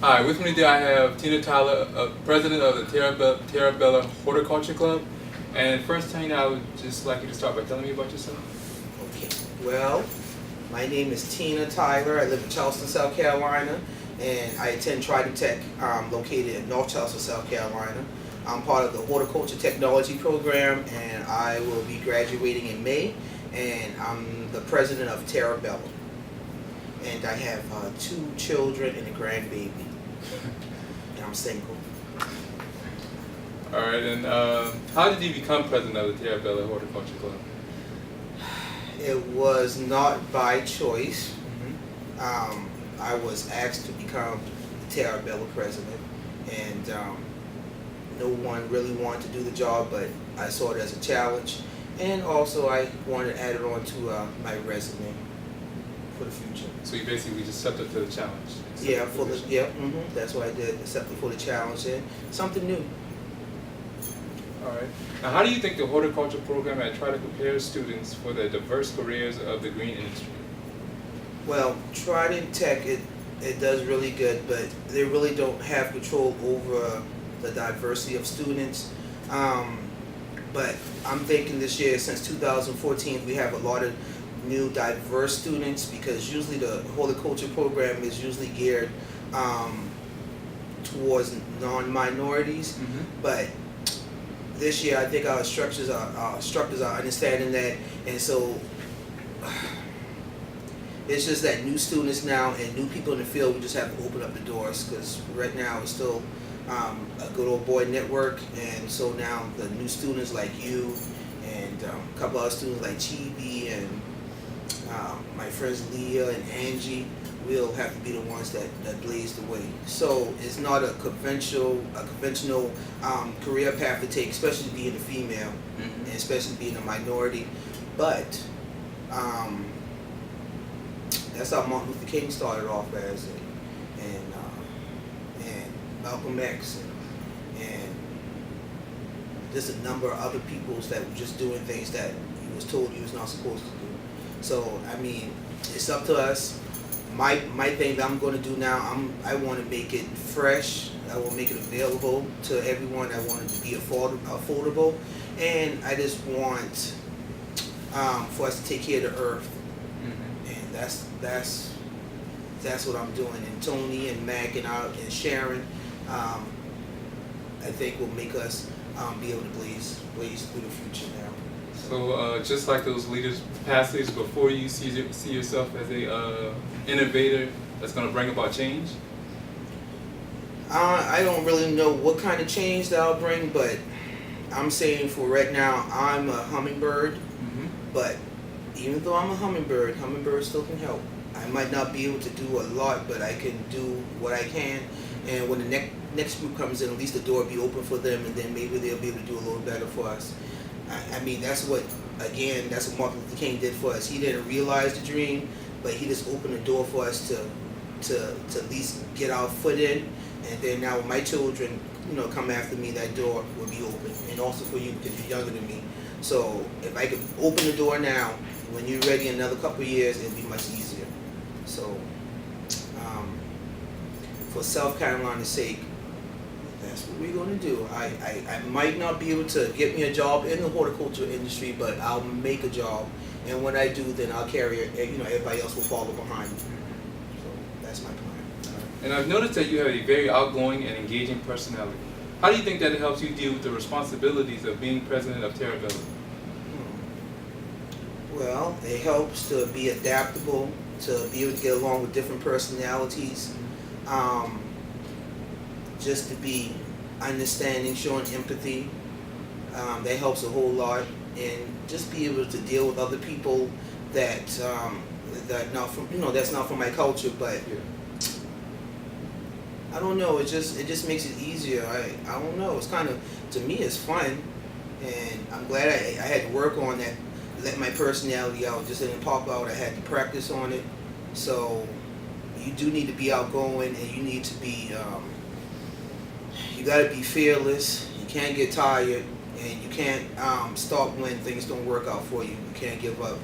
Hi, with me today I have Tina Tyler, president of the Terra Bella Horticulture Club. And first, Tina, I would just like you to start by telling me about yourself. Okay. Well, my name is Tina Tyler. I live in Charleston, South Carolina, and I attend Trident Tech, located in North Charleston, South Carolina. I'm part of the Horticulture Technology program, and I will be graduating in May. And I'm the president of Terra Bella. And I have 2 children and a grandbaby. And I'm single. All right, and how did you become president of the Terra Bella Horticulture Club? It was not by choice. I was asked to become the Terra Bella president, and no one really wanted to do the job, but I saw it as a challenge, and also I wanted to add it on to my resume for the future. So you basically just stepped up to the challenge. Yeah, that's what I did. Accepted for the challenge and something new. All right. Now, how do you think the horticulture program at Trident prepares students for the diverse careers of the green industry? Well, Trident Tech, it does really good, but they really don't have control over the diversity of students. But I'm thinking this year, since 2014, we have a lot of new diverse students, because usually the horticulture program is usually geared towards non-minorities. But this year, I think our instructors are understanding that, and so it's just that new students now and new people in the field, we just have to open up the doors, because right now it's still a good old boy network, and so now the new students like you and a couple other students like Chibi and my friends Leah and Angie will have to be the ones that blaze the way. So it's not a conventional career path to take, especially being a female and especially being a minority. But that's how Martin Luther King started off as, and Malcolm X, and just a number of other peoples that were just doing things that he was told he was not supposed to do. So I mean, it's up to us. My thing that I'm going to do now, I want to make it fresh. I will make it available to everyone. I want it to be affordable, and I just want for us to take care of the earth, and that's what I'm doing. And Tony and Mac and Sharon, I think will make us be able to blaze through the future now. So just like those leaders past leaders before you, see yourself as a innovator that's going to bring about change? I don't really know what kind of change that I'll bring, but I'm saying for right now, I'm a hummingbird. But even though I'm a hummingbird, hummingbirds still can help. I might not be able to do a lot, but I can do what I can. And when the next group comes in, at least the door will be open for them, and then maybe they'll be able to do a little better for us. I mean, that's what Martin Luther King did for us. He didn't realize the dream, but he just opened the door for us to at least get our foot in. And then now when my children, come after me, that door will be open. And also for you, because you're younger than me. So if I could open the door now, when you're ready in another couple of years, it'll be much easier. So for South Carolina's sake, that's what we're going to do. I might not be able to get me a job in the horticulture industry, but I'll make a job. And when I do, then I'll carry it. Everybody else will follow behind me. So that's my plan. And I've noticed that you have a very outgoing and engaging personality. How do you think that it helps you deal with the responsibilities of being president of Terra Bella? Well, it helps to be adaptable, to be able to get along with different personalities, just to be understanding, showing empathy. That helps a whole lot, and just be able to deal with other people that's not from my culture, but I don't know. It just makes it easier. I don't know. It's kind of, to me, it's fun, and I'm glad I had to work on that. Let my personality out. Just didn't pop out. I had to practice on it. So you do need to be outgoing, and you need to be. You got to be fearless. You can't get tired, and you can't stop when things don't work out for you. You can't give up.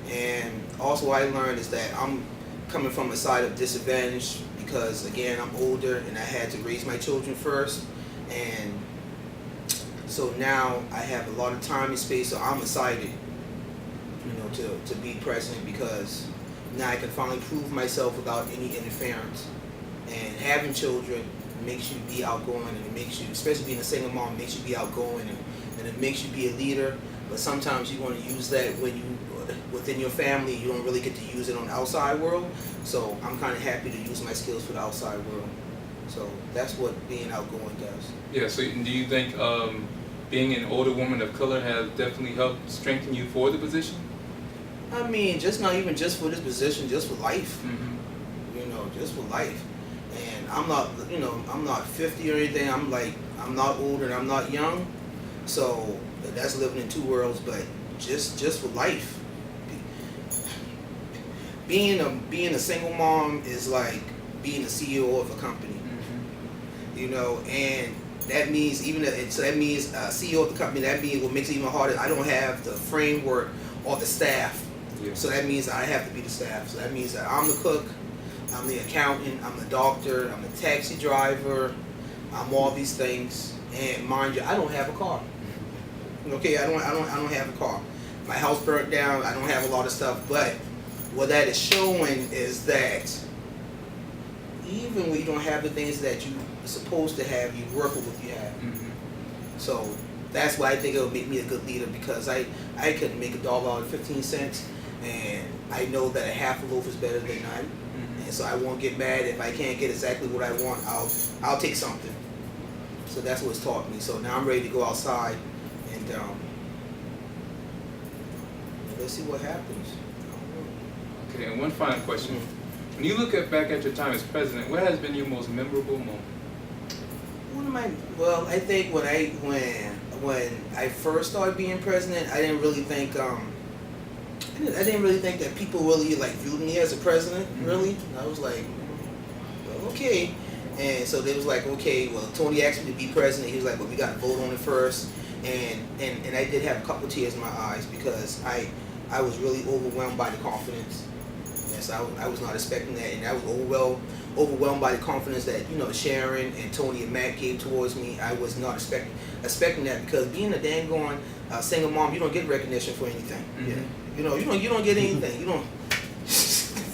And also, what I learned is that I'm coming from a side of disadvantage, because again I'm older and I had to raise my children first, and so now I have a lot of time and space. So I'm excited, you know, to be president, because now I can finally prove myself without any interference. And having children makes you be outgoing, and it makes you, especially being a single mom, makes you be outgoing, and it makes you be a leader. But sometimes you want to use that when you within your family, you don't really get to use it on the outside world. So I'm kind of happy to use my skills for the outside world. So that's what being outgoing does. Yeah. So do you think being an older woman of color has definitely helped strengthen you for the position? I mean, just not even just for this position, just for life. Mm-hmm. You know, just for life. And I'm not, you know, I'm not 50 or anything. I'm not old and I'm not young. So that's living in two worlds. But just for life. Being a single mom is like being the CEO of a company. Mm-hmm. You know, and that means that means CEO of the company. That means what makes it even harder. I don't have the framework or the staff. Yeah. So that means I have to be the staff. So that means that I'm the cook, I'm the accountant, I'm the doctor, I'm the taxi driver, I'm all these things. And mind you, I don't have a car. Okay, I don't have a car. My house burnt down. I don't have a lot of stuff. But what that is showing is that even when you don't have the things that you're supposed to have, you work with what you have. Mm-hmm. So that's why I think it'll make me a good leader, because I couldn't make $1.15, and I know that a half a loaf is better than none. Mm-hmm. And so I won't get mad if I can't get exactly what I want. I'll take something. So that's what it's taught me. So now I'm ready to go outside, and let's see what happens. Okay, and one final question. Mm-hmm. When you look back at your time as president, what has been your most memorable moment? Well, I think when I first started being president, I didn't really think that people really like viewed me as a president. Mm-hmm. Really, I was like, well, okay. And so they was like, okay, well, Tony asked me to be president. He was like, well, we got to vote on it first. And I did have a couple of tears in my eyes, because I was really overwhelmed by the confidence. Yes, I was not expecting that, and I was overwhelmed by the confidence that, you know, Sharon and Tony and Matt gave towards me. I was not expecting that, because being a dang gone single mom, you don't get recognition for anything. Mm-hmm. Yeah. You know, you don't get anything. You don't.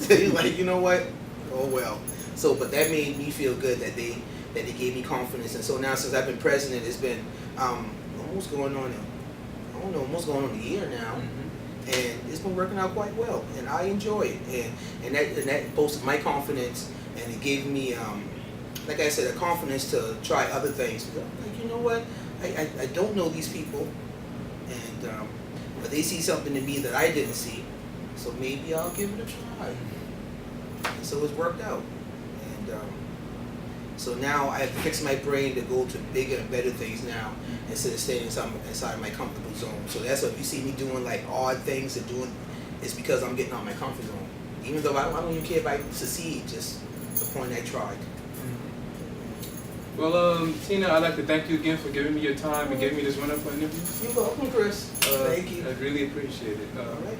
You're like, you know what? Oh well. So, but that made me feel good that they gave me confidence, and so now since I've been president, it's been almost going on a year now. Mm-hmm. And it's been working out quite well, and I enjoy it, and that boosted my confidence, and it gave me, like I said, a confidence to try other things. Because I'm like, you know what, I don't know these people, and but they see something in me that I didn't see, so maybe I'll give it a try. And so it's worked out, and so now I have to fix my brain to go to bigger and better things now, instead of staying inside of my comfortable zone. So that's what you see me doing, like odd things and doing, it's because I'm getting out of my comfort zone. Even though I don't even care if I succeed, just the point I tried. Well, Tina, I'd like to thank you again for giving me your time and giving me this wonderful interview. You're welcome, Chris. Thank you. I really appreciate it. All right.